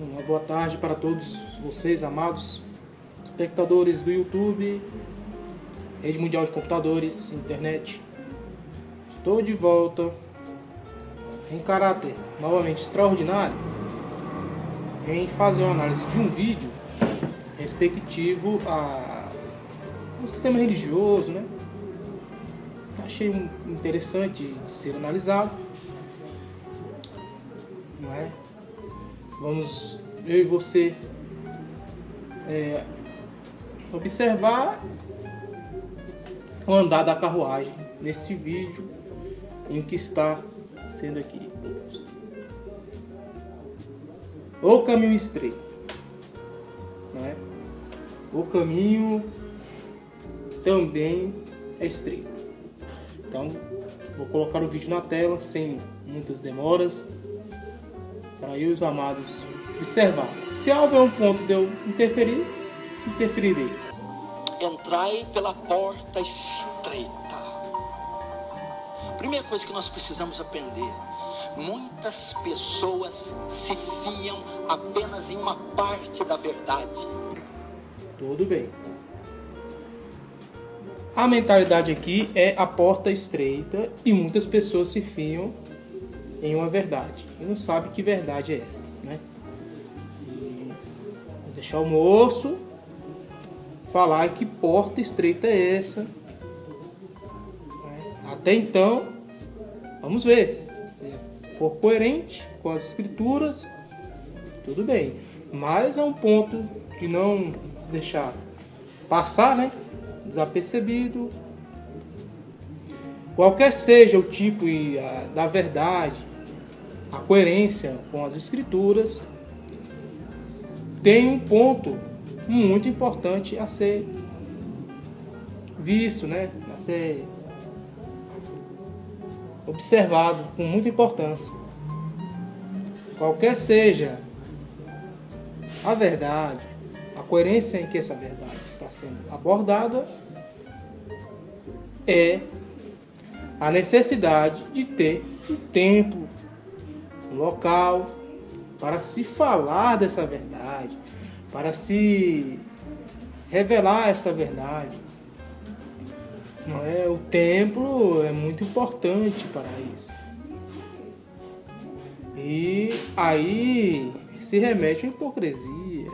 Uma boa tarde para todos vocês, amados espectadores do YouTube, Rede Mundial de Computadores, internet. Estou de volta em caráter novamente extraordinário em fazer uma análise de um vídeo respectivo ao sistema religioso, né? Achei interessante de ser analisado, não é? Vamos, eu e você, observar o andar da carruagem nesse vídeo em que está sendo aqui o caminho estreito, não é? O caminho também é estreito. Então, vou colocar o vídeo na tela sem muitas demoras para eu e os amados observar. Se houver um ponto de eu interferir, interferirei. Entrai pela porta estreita. Primeira coisa que nós precisamos aprender: muitas pessoas se fiam apenas em uma parte da verdade. Tudo bem. A mentalidade aqui é a porta estreita e muitas pessoas se fiam em uma verdade e não sabem que verdade é esta, né? E vou deixar o moço falar que porta estreita é essa. Até então, vamos ver se for coerente com as escrituras, tudo bem. Mas é um ponto que não se deixar passar, né? Desapercebido. Qualquer seja o tipo da verdade, a coerência com as escrituras, tem um ponto muito importante a ser visto, né? A ser observado com muita importância. Qualquer seja a verdade, a coerência em que essa verdade está sendo abordada, é a necessidade de ter um tempo, um local para se falar dessa verdade, para se revelar essa verdade. Não é? O templo é muito importante para isso. E aí se remete à hipocrisia.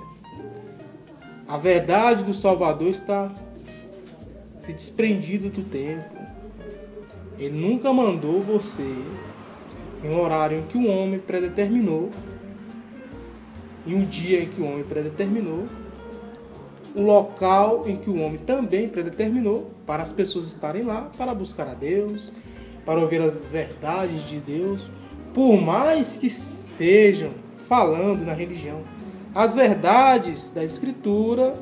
A verdade do Salvador está se desprendido do templo. Ele nunca mandou você em um horário em que o homem predeterminou, em um dia em que o homem predeterminou, o local em que o homem também predeterminou, para as pessoas estarem lá para buscar a Deus, para ouvir as verdades de Deus, por mais que estejam falando na religião as verdades da Escritura,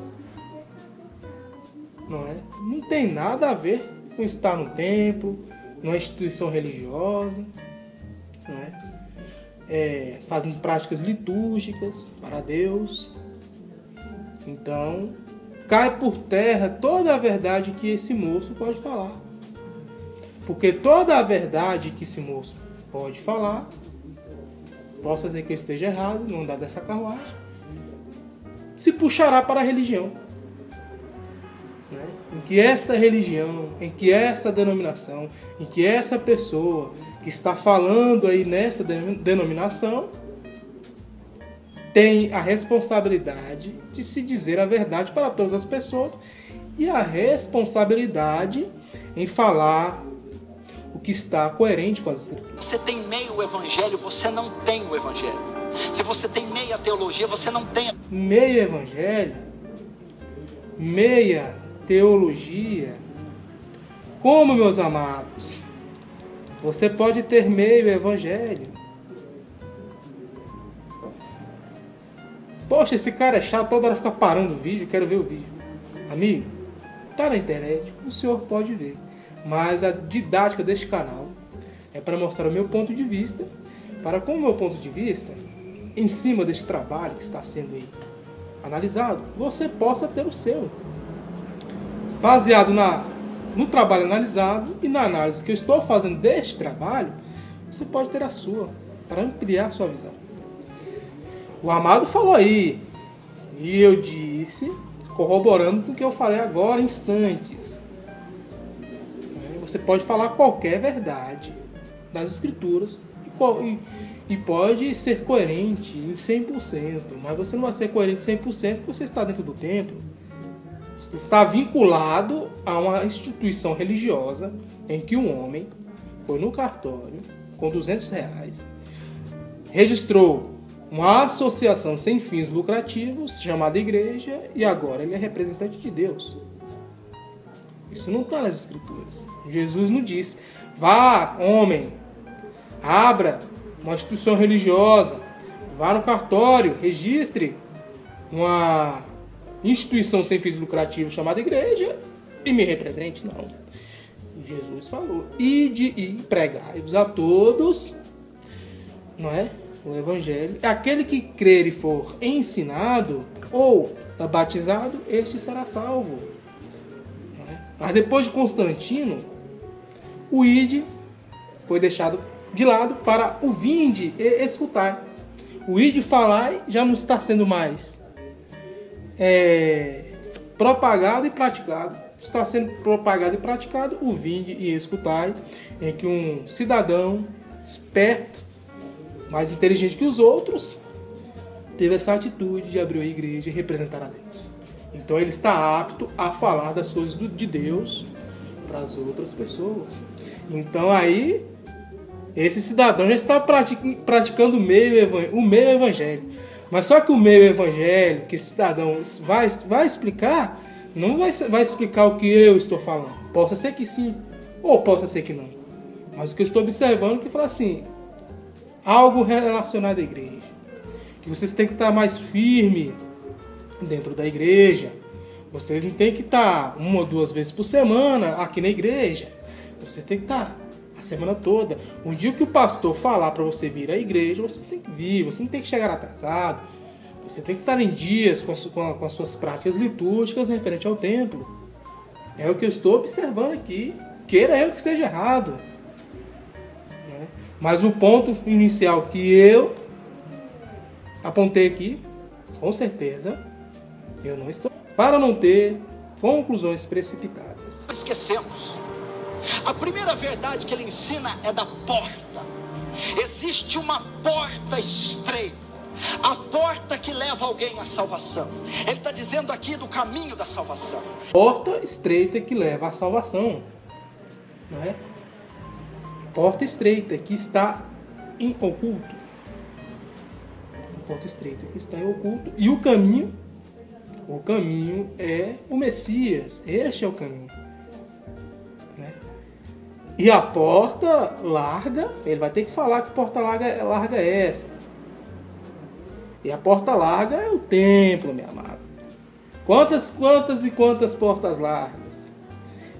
não tem nada a ver com estar no templo, numa instituição religiosa, fazendo práticas litúrgicas para Deus. Então, cai por terra toda a verdade que esse moço pode falar. Porque toda a verdade que esse moço pode falar, posso dizer que eu esteja errado, não andar dessa carruagem, se puxará para a religião. Em que esta religião, em que essa denominação, em que essa pessoa que está falando aí nessa denominação tem a responsabilidade de se dizer a verdade para todas as pessoas e a responsabilidade em falar o que está coerente com as escrituras. Você tem meio evangelho, você não tem o evangelho. Se você tem meia teologia, você não tem. Meio evangelho, meia teologia. Como, meus amados? Você pode ter meio evangelho. Poxa, esse cara é chato, toda hora fica parando o vídeo, quero ver o vídeo. Amigo, tá na internet, o senhor pode ver. Mas a didática deste canal é para mostrar o meu ponto de vista, para com o meu ponto de vista, em cima desse trabalho que está sendo aí analisado, você possa ter o seu. Baseado no trabalho analisado e na análise que eu estou fazendo deste trabalho, você pode ter a sua, para ampliar a sua visão. O amado falou aí, e eu disse, corroborando com o que eu falei agora em instantes. Você pode falar qualquer verdade das Escrituras e pode ser coerente em 100%, mas você não vai ser coerente em 100% porque você está dentro do templo. Você está vinculado a uma instituição religiosa em que um homem foi no cartório com R$200, registrou uma associação sem fins lucrativos chamada igreja e agora ele é representante de Deus. Isso não está nas Escrituras. Jesus não disse: vá, homem, abra uma instituição religiosa, vá no cartório, registre uma instituição sem fins lucrativos chamada igreja e me represente. Não. Jesus falou: ide e pregai-vos a todos, não é? O evangelho. Aquele que crer e for ensinado ou batizado, este será salvo. Não é? Mas depois de Constantino, o ide foi deixado de lado para o vinde e escutar. O ide falar já não está sendo mais propagado e praticado. Está sendo propagado e praticado o vinde e escutar, em que um cidadão esperto, mais inteligente que os outros, teve essa atitude de abrir a igreja e representar a Deus. Então ele está apto a falar das coisas de Deus para as outras pessoas. Então aí esse cidadão já está praticando o meio evangélico. Mas só que o meio evangélico que esse cidadão vai explicar, não vai explicar o que eu estou falando. Possa ser que sim, ou possa ser que não. Mas o que eu estou observando é que fala assim, algo relacionado à igreja. Que vocês têm que estar mais firme dentro da igreja. Vocês não têm que estar 1 ou 2 vezes por semana aqui na igreja. Vocês têm que estar a semana toda. Um dia que o pastor falar para você vir à igreja, você tem que vir. Você não tem que chegar atrasado. Você tem que estar em dias com as suas práticas litúrgicas referente ao templo. É o que eu estou observando aqui. Queira eu que esteja errado. Né? Mas o ponto inicial que eu apontei aqui, com certeza, eu não estou. Para não ter conclusões precipitadas. Esquecemos. A primeira verdade que ele ensina é da porta. Existe uma porta estreita. A porta que leva alguém à salvação. Ele está dizendo aqui do caminho da salvação. Porta estreita que leva à salvação. Não é? A porta estreita que está em oculto. A porta estreita que está em oculto. E o caminho é o Messias. Este é o caminho. Né? E a porta larga, ele vai ter que falar que porta larga é essa. E a porta larga é o templo, meu amado. Quantas e quantas portas largas.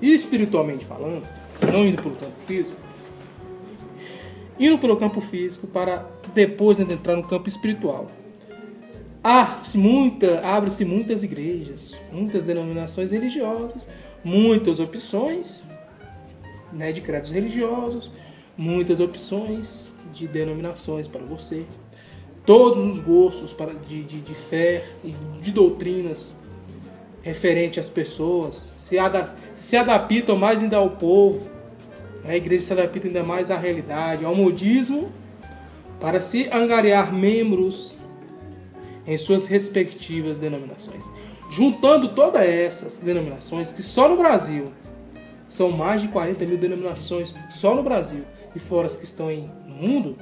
E espiritualmente falando, não indo pelo campo físico, indo pelo campo físico para depois entrar no campo espiritual. Abre-se muitas igrejas, muitas denominações religiosas, muitas opções, né, de credos religiosos, muitas opções de denominações para você. Todos os gostos de fé e de doutrinas referente às pessoas se adaptam mais ainda ao povo. A igreja se adapta ainda mais à realidade, ao modismo, para se angariar membros em suas respectivas denominações. Juntando todas essas denominações, que só no Brasil são mais de 40 mil denominações, só no Brasil, e fora as que estão no mundo,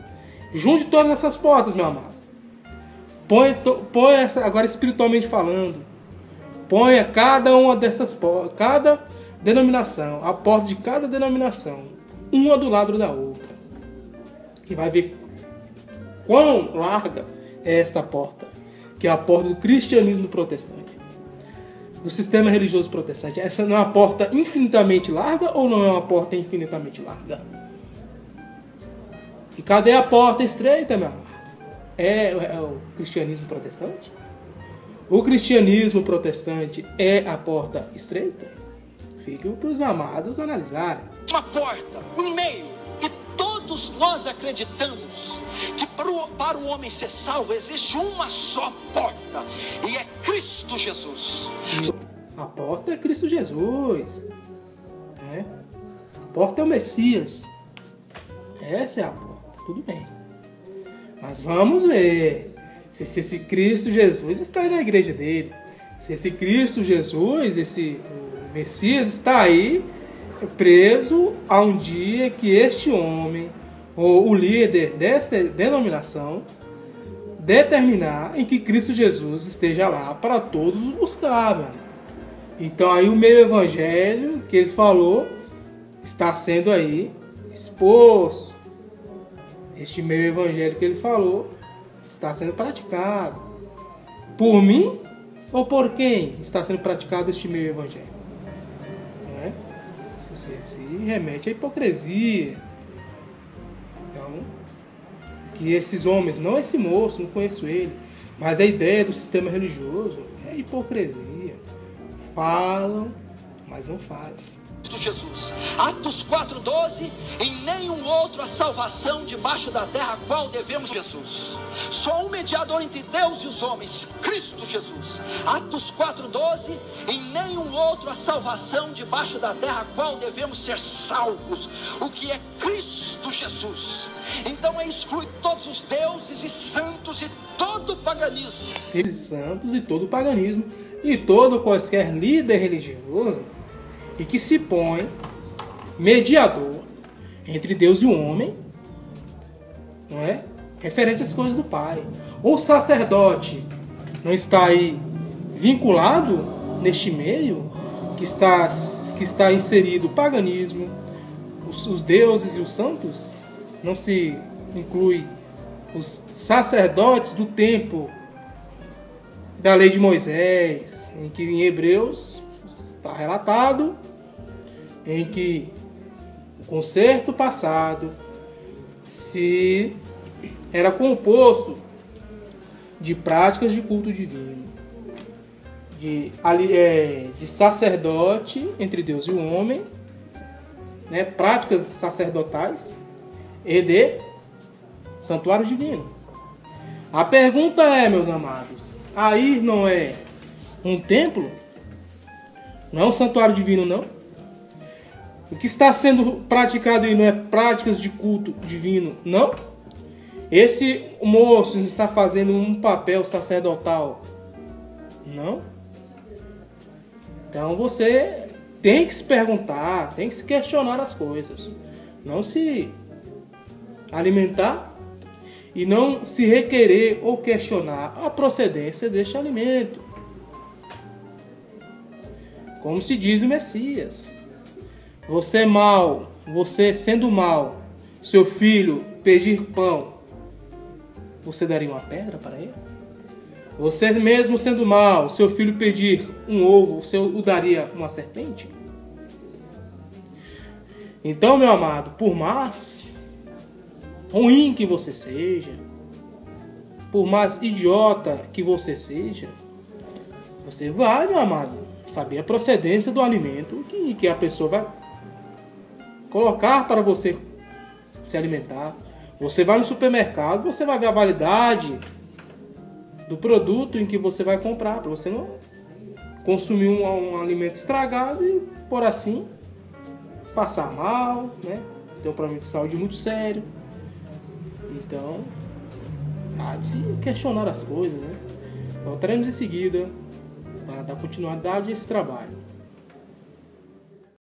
junte todas essas portas, meu amado. Põe essa, agora espiritualmente falando, ponha cada uma dessas portas, cada denominação, a porta de cada denominação, uma do lado da outra. E vai ver quão larga é essa porta, que é a porta do cristianismo protestante, do sistema religioso protestante. Essa não é uma porta infinitamente larga ou não é uma porta infinitamente larga? E cadê a porta estreita, meu amado? É o cristianismo protestante? O cristianismo protestante é a porta estreita? Fica para os amados analisarem. Uma porta, um meio, e todo todos nós acreditamos que para o homem ser salvo existe uma só porta, e é Cristo Jesus. A porta é Cristo Jesus, né? A porta é o Messias. Essa é a porta, tudo bem. Mas vamos ver se esse Cristo Jesus está aí na igreja dele. Se esse Cristo Jesus, esse Messias, está aí preso a um dia que este homem, ou o líder desta denominação, determinar em que Cristo Jesus esteja lá para todos buscar, mano. Então aí o meio evangelho que ele falou está sendo aí exposto. Este meio evangelho que ele falou está sendo praticado. Por mim ou por quem está sendo praticado este meio evangelho? Não é? Se remete à hipocrisia. Então, que esses homens, não esse moço, não conheço ele, mas a ideia do sistema religioso é hipocrisia. Falam, mas não fazem. Jesus. Atos 4:12, em nenhum outro a salvação debaixo da terra, a qual devemos Jesus. Só um mediador entre Deus e os homens, Cristo Jesus. Atos 4:12, em nenhum outro a salvação debaixo da terra, a qual devemos ser salvos, o que é Cristo Jesus. Então exclui todos os deuses e santos e todo o paganismo. Santos e todo o paganismo e todo qualquer líder religioso e que se põe mediador entre Deus e o homem, não é? Referente às coisas do Pai. Ou o sacerdote não está aí vinculado neste meio que está inserido o paganismo, os deuses e os santos, não se inclui os sacerdotes do tempo da lei de Moisés, em que em Hebreus está relatado em que o concerto passado se era composto de práticas de culto divino, de sacerdote entre Deus e o homem, né, práticas sacerdotais e de santuário divino. A pergunta é, meus amados, aí não é um templo? Não é um santuário divino, não? O que está sendo praticado aí não é práticas de culto divino, não? Esse moço está fazendo um papel sacerdotal, não? Então você tem que se perguntar, tem que se questionar as coisas. Não se alimentar e não se requerer ou questionar a procedência deste alimento. Como se diz o Messias. Você sendo mal, seu filho pedir pão, você daria uma pedra para ele? Você mesmo sendo mal, seu filho pedir um ovo, você o daria uma serpente? Então, meu amado, por mais ruim que você seja, por mais idiota que você seja, você vai, meu amado, saber a procedência do alimento que a pessoa vai colocar para você se alimentar. Você vai no supermercado, você vai ver a validade do produto em que você vai comprar, para você não consumir um alimento estragado e, por assim, passar mal, né? Ter um problema de saúde muito sério. Então, há de se questionar as coisas, né? Voltaremos em seguida para dar continuidade a esse trabalho.